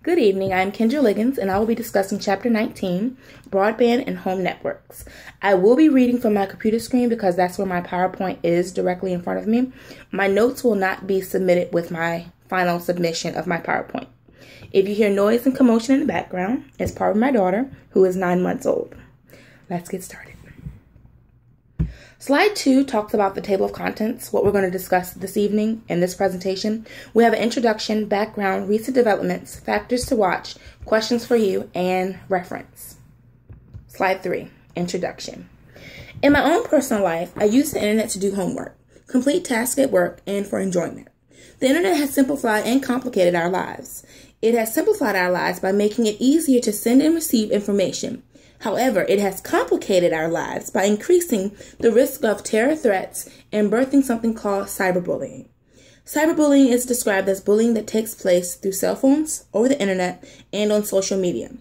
Good evening, I'm Kendra Liggins, and I will be discussing Chapter 19, Broadband and Home Networks. I will be reading from my computer screen because that's where my PowerPoint is directly in front of me. My notes will not be submitted with my final submission of my PowerPoint. If you hear noise and commotion in the background, it's part of my daughter, who is 9 months old. Let's get started. Slide 2 talks about the table of contents, what we're going to discuss this evening in this presentation. We have an introduction, background, recent developments, factors to watch, questions for you, and reference. Slide 3, introduction. In my own personal life, I use the internet to do homework, complete tasks at work, and for enjoyment. The internet has simplified and complicated our lives. It has simplified our lives by making it easier to send and receive information. However, it has complicated our lives by increasing the risk of terror threats and birthing something called cyberbullying. Cyberbullying is described as bullying that takes place through cell phones, over the internet, and on social media.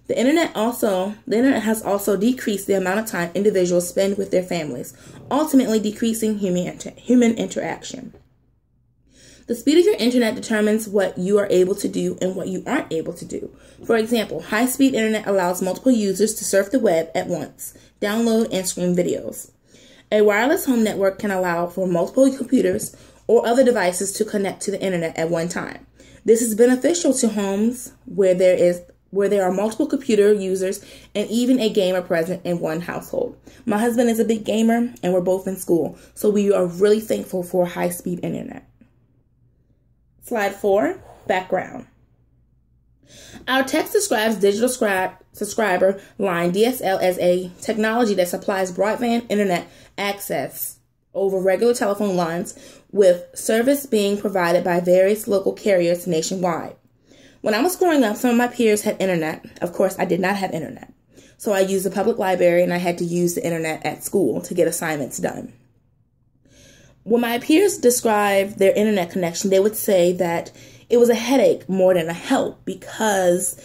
The internet has also decreased the amount of time individuals spend with their families, ultimately decreasing human interaction. The speed of your internet determines what you are able to do and what you aren't able to do. For example, high-speed internet allows multiple users to surf the web at once, download and stream videos. A wireless home network can allow for multiple computers or other devices to connect to the internet at one time. This is beneficial to homes where there are multiple computer users and even a gamer present in one household. My husband is a big gamer and we're both in school, so we are really thankful for high-speed internet. Slide 4, background. Our text describes digital subscriber line DSL as a technology that supplies broadband internet access over regular telephone lines, with service being provided by various local carriers nationwide. When I was growing up, some of my peers had internet. Of course, I did not have internet. So I used the public library and I had to use the internet at school to get assignments done. When my peers described their internet connection, they would say that it was a headache more than a help, because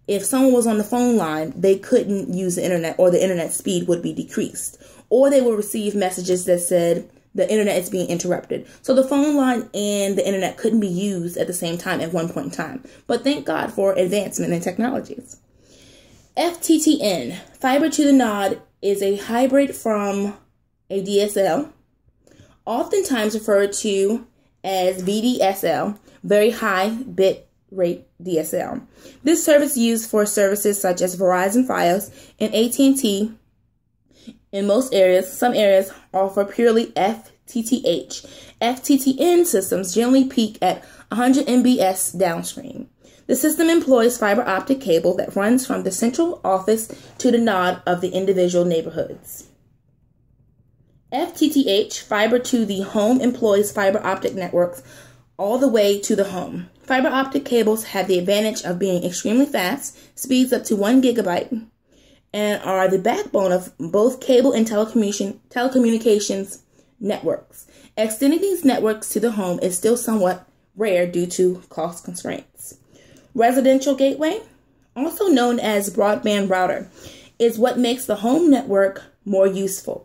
if someone was on the phone line, they couldn't use the internet, or the internet speed would be decreased, or they would receive messages that said the internet is being interrupted. So the phone line and the internet couldn't be used at the same time at one point in time. But thank God for advancement in technologies. FTTN, fiber to the node, is a hybrid from a DSL, oftentimes referred to as VDSL, very high bit rate DSL. This service is used for services such as Verizon Fios and AT&T. In most areas, some areas offer purely FTTH. FTTN systems generally peak at 100 Mbps downstream. The system employs fiber optic cable that runs from the central office to the node of the individual neighborhoods. FTTH, fiber to the home, employs fiber optic networks all the way to the home. Fiber optic cables have the advantage of being extremely fast, speeds up to 1 gigabyte, and are the backbone of both cable and telecommunications networks. Extending these networks to the home is still somewhat rare due to cost constraints. Residential gateway, also known as broadband router, is what makes the home network more useful.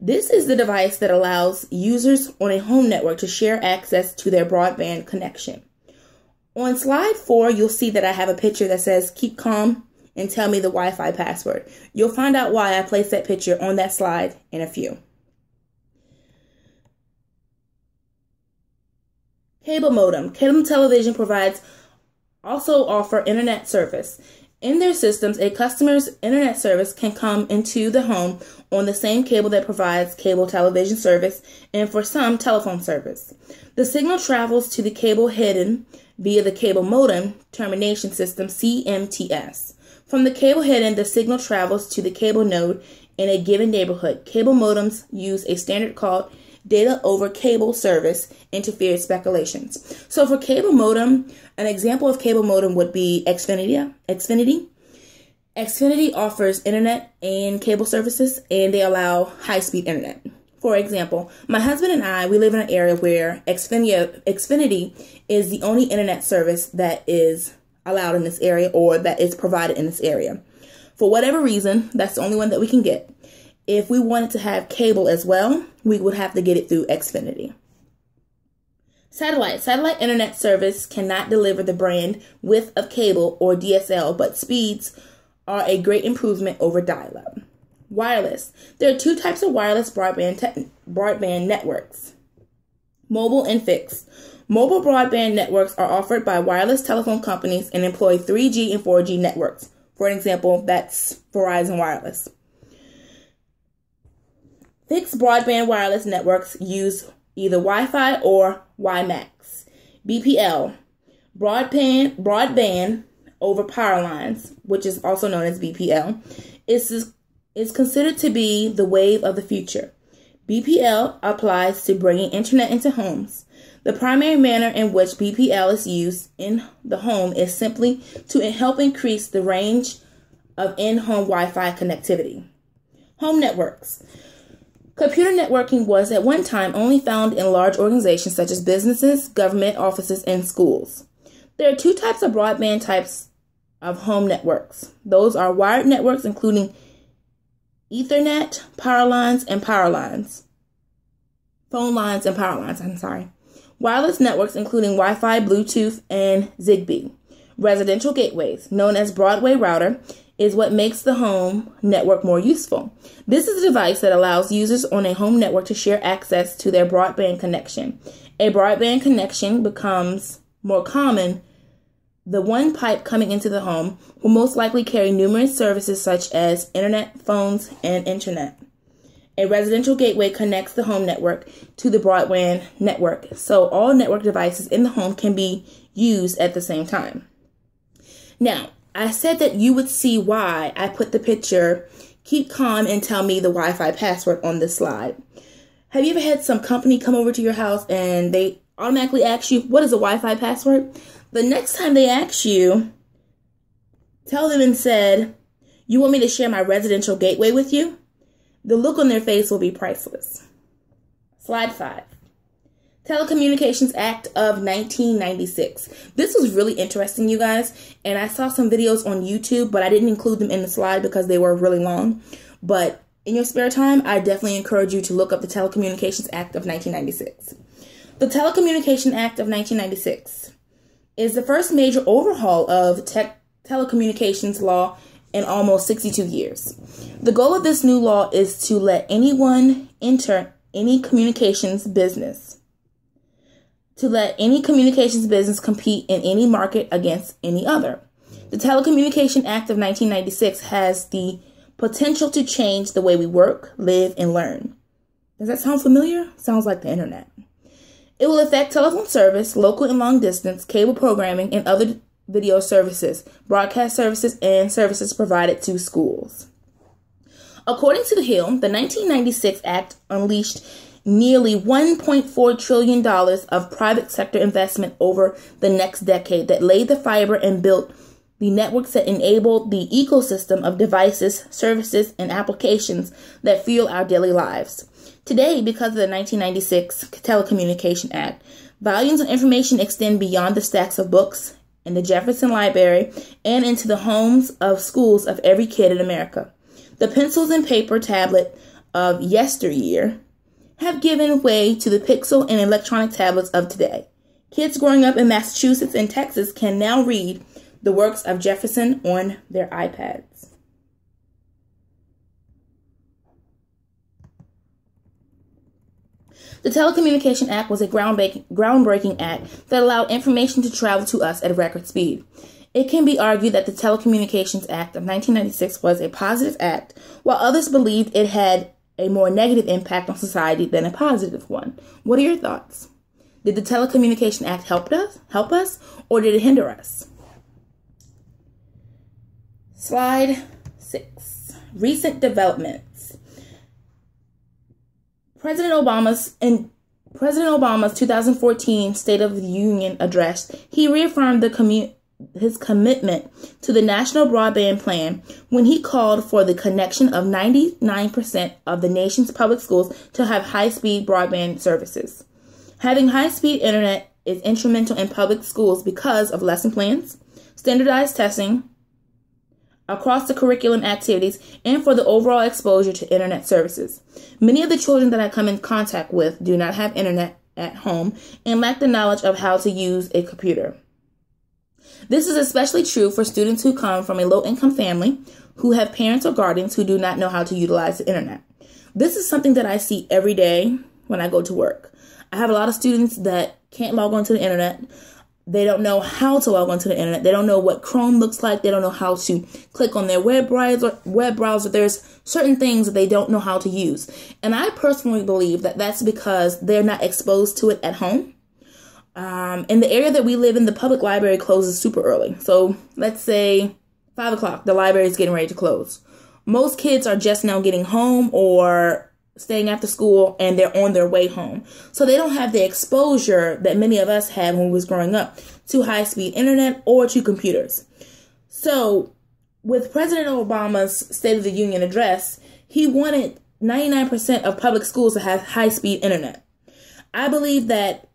This is the device that allows users on a home network to share access to their broadband connection. On slide 4, you'll see that I have a picture that says, "Keep calm and tell me the Wi-Fi password." You'll find out why I placed that picture on that slide in a few. Cable modem. Cable television providers also offer internet service. In their systems, a customer's internet service can come into the home on the same cable that provides cable television service, and for some, telephone service. The signal travels to the cable headend via the cable modem termination system, CMTS. From the cable headend, the signal travels to the cable node in a given neighborhood. Cable modems use a standard called data over cable service interfered speculations. So for cable modem, an example of cable modem would be Xfinity. Xfinity offers internet and cable services, and they allow high-speed internet. For example, my husband and I, we live in an area where Xfinity is the only internet service that is allowed in this area, or that is provided in this area. For whatever reason, that's the only one that we can get. If we wanted to have cable as well, we would have to get it through Xfinity. Satellite internet service cannot deliver the brand width of cable or DSL, but speeds are a great improvement over dial-up. Wireless. There are two types of wireless broadband networks, mobile and fixed. Mobile broadband networks are offered by wireless telephone companies and employ 3G and 4G networks. For example, that's Verizon Wireless. Fixed broadband wireless networks use either Wi-Fi or WiMAX. BPL, broadband over power lines, which is also known as BPL, is considered to be the wave of the future. BPL applies to bringing internet into homes. The primary manner in which BPL is used in the home is simply to help increase the range of in-home Wi-Fi connectivity. Home networks. Computer networking was at one time only found in large organizations such as businesses, government offices, and schools. There are two types of broadband types of home networks. Those are wired networks, including Ethernet, power lines, and power lines. Phone lines and power lines, Wireless networks, including Wi-Fi, Bluetooth, and Zigbee. Residential gateways, known as Broadway router, is what makes the home network more useful. This is a device that allows users on a home network to share access to their broadband connection. A broadband connection becomes more common. The one pipe coming into the home will most likely carry numerous services such as internet, phones, and internet. A residential gateway connects the home network to the broadband network, so all network devices in the home can be used at the same time. Now, I said that you would see why I put the picture, "Keep calm and tell me the Wi-Fi password" on this slide. Have you ever had some company come over to your house and they automatically ask you, "What is a Wi-Fi password?" The next time they ask you, tell them and said, "You want me to share my residential gateway with you?" The look on their face will be priceless. Slide 5. Telecommunications Act of 1996. This was really interesting, you guys, and I saw some videos on YouTube, but I didn't include them in the slide because they were really long. But in your spare time, I definitely encourage you to look up the Telecommunications Act of 1996. The Telecommunications Act of 1996 is the first major overhaul of telecommunications law in almost 62 years. The goal of this new law is to let anyone enter any communications business. To let any communications business compete in any market against any other. The Telecommunications Act of 1996 has the potential to change the way we work, live, and learn. Does that sound familiar? Sounds like the internet. It will affect telephone service, local and long distance, cable programming, and other video services, broadcast services, and services provided to schools. According to The Hill, the 1996 Act unleashed nearly $1.4 trillion of private sector investment over the next decade that laid the fiber and built the networks that enabled the ecosystem of devices, services, and applications that fuel our daily lives. Today, because of the 1996 Telecommunications Act, volumes of information extend beyond the stacks of books in the Jefferson Library and into the homes of schools of every kid in America. The pencils and paper tablet of yesteryear have given way to the Pixel and electronic tablets of today. Kids growing up in Massachusetts and Texas can now read the works of Jefferson on their iPads. The Telecommunications Act was a groundbreaking act that allowed information to travel to us at record speed. It can be argued that the Telecommunications Act of 1996 was a positive act, while others believed it had a more negative impact on society than a positive one. What are your thoughts? Did the Telecommunications Act help us, or did it hinder us? Slide 6. Recent developments. President Obama's 2014 State of the Union address, he reaffirmed his commitment to the National Broadband Plan when he called for the connection of 99% of the nation's public schools to have high-speed broadband services. Having high-speed internet is instrumental in public schools because of lesson plans, standardized testing across the curriculum activities, and for the overall exposure to internet services. Many of the children that I come in contact with do not have internet at home and lack the knowledge of how to use a computer. This is especially true for students who come from a low-income family, who have parents or guardians who do not know how to utilize the internet. This is something that I see every day when I go to work. I have a lot of students that can't log on to the internet. They don't know how to log on to the internet. They don't know what Chrome looks like. They don't know how to click on their web browser. There's certain things that they don't know how to use. And I personally believe that that's because they're not exposed to it at home. In the area that we live in, the public library closes super early. So let's say 5 o'clock, the library is getting ready to close. Most kids are just now getting home or staying after school, and they're on their way home. So they don't have the exposure that many of us had when we was growing up to high-speed internet or to computers. So with President Obama's State of the Union address, he wanted 99% of public schools to have high-speed internet. I believe that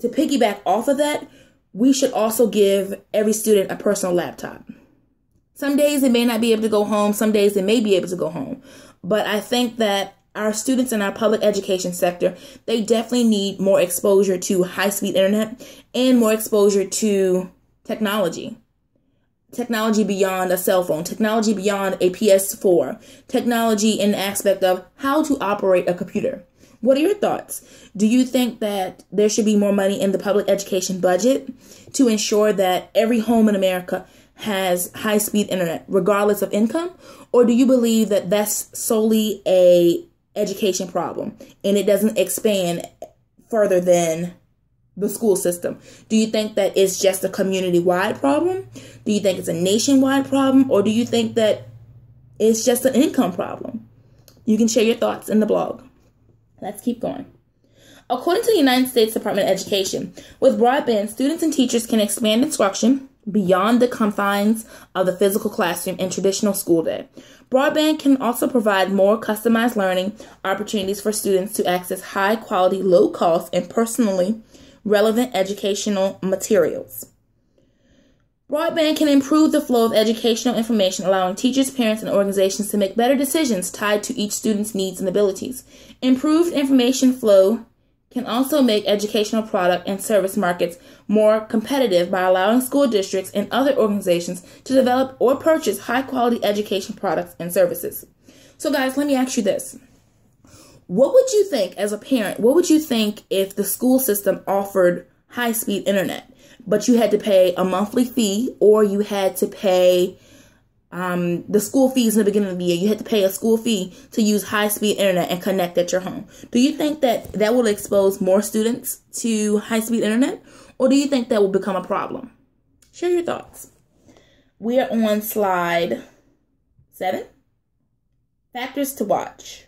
to piggyback off of that, we should also give every student a personal laptop. Some days they may not be able to go home. Some days they may be able to go home. But I think that our students in our public education sector, they definitely need more exposure to high-speed internet and more exposure to technology. Technology beyond a cell phone, technology beyond a PS4, technology in the aspect of how to operate a computer. What are your thoughts? Do you think that there should be more money in the public education budget to ensure that every home in America has high-speed internet, regardless of income? Or do you believe that that's solely a education problem and it doesn't expand further than the school system? Do you think that it's just a community-wide problem? Do you think it's a nationwide problem? Or do you think that it's just an income problem? You can share your thoughts in the blog. Let's keep going. According to the United States Department of Education, with broadband, students and teachers can expand instruction beyond the confines of the physical classroom and traditional school day. Broadband can also provide more customized learning opportunities for students to access high-quality, low-cost, and personally relevant educational materials. Broadband can improve the flow of educational information, allowing teachers, parents, and organizations to make better decisions tied to each student's needs and abilities. Improved information flow can also make educational product and service markets more competitive by allowing school districts and other organizations to develop or purchase high-quality education products and services. So guys, let me ask you this. What would you think as a parent? What would you think if the school system offered high-speed internet, but you had to pay a monthly fee, or you had to pay the school fees in the beginning of the year? You had to pay a school fee to use high-speed internet and connect at your home. Do you think that that will expose more students to high-speed internet, or do you think that will become a problem? Share your thoughts. We are on slide 7. Factors to watch.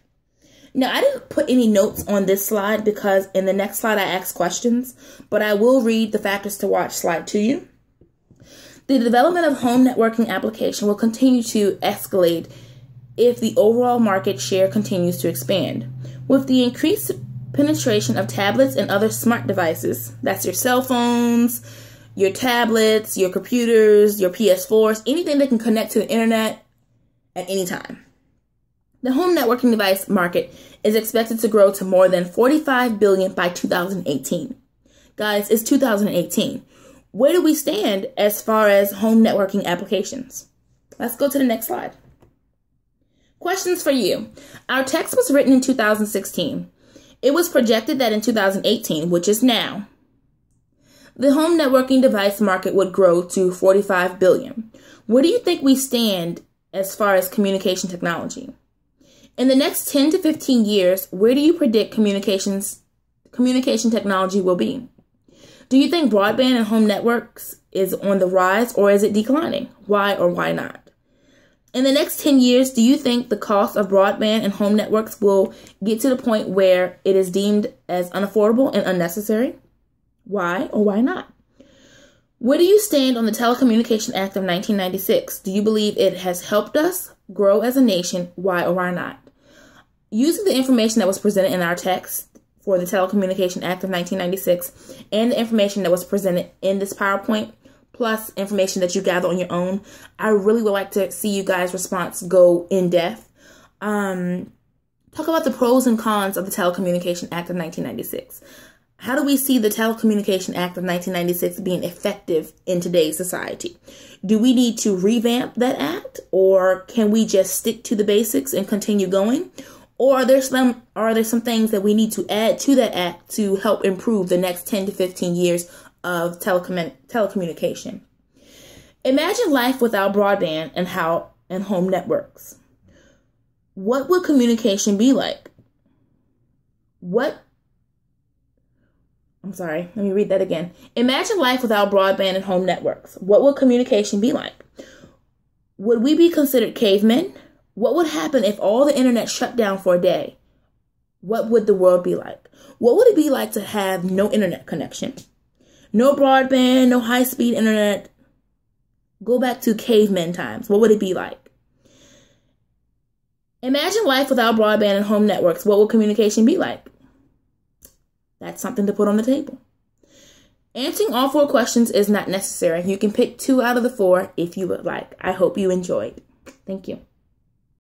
Now, I didn't put any notes on this slide because in the next slide I asked questions, but I will read the factors to watch slide to you. The development of home networking application will continue to escalate if the overall market share continues to expand. With the increased penetration of tablets and other smart devices, that's your cell phones, your tablets, your computers, your PS4s, anything that can connect to the internet at any time. The home networking device market is expected to grow to more than $45 billion by 2018. Guys, it's 2018. Where do we stand as far as home networking applications? Let's go to the next slide. Questions for you. Our text was written in 2016. It was projected that in 2018, which is now, the home networking device market would grow to $45 billion. Where do you think we stand as far as communication technology? In the next 10 to 15 years, where do you predict communication technology will be? Do you think broadband and home networks is on the rise, or is it declining? Why or why not? In the next 10 years, do you think the cost of broadband and home networks will get to the point where it is deemed as unaffordable and unnecessary? Why or why not? Where do you stand on the Telecommunication Act of 1996? Do you believe it has helped us grow as a nation? Why or why not? Using the information that was presented in our text for the Telecommunication Act of 1996 and the information that was presented in this PowerPoint, plus information that you gather on your own, I really would like to see you guys' response go in depth. Talk about the pros and cons of the Telecommunication Act of 1996. how do we see the Telecommunication Act of 1996 being effective in today's society? Do we need to revamp that act, or can we just stick to the basics and continue going? Or are there some things that we need to add to that act to help improve the next 10 to 15 years of telecommunication? Imagine life without broadband and home networks. What would communication be like? Let me read that again. Imagine life without broadband and home networks. What would communication be like? Would we be considered cavemen? What would happen if all the internet shut down for a day? What would the world be like? What would it be like to have no internet connection? No broadband, no high-speed internet. Go back to caveman times. What would it be like? Imagine life without broadband and home networks. What would communication be like? That's something to put on the table. Answering all 4 questions is not necessary. You can pick 2 out of the 4 if you would like. I hope you enjoyed. Thank you.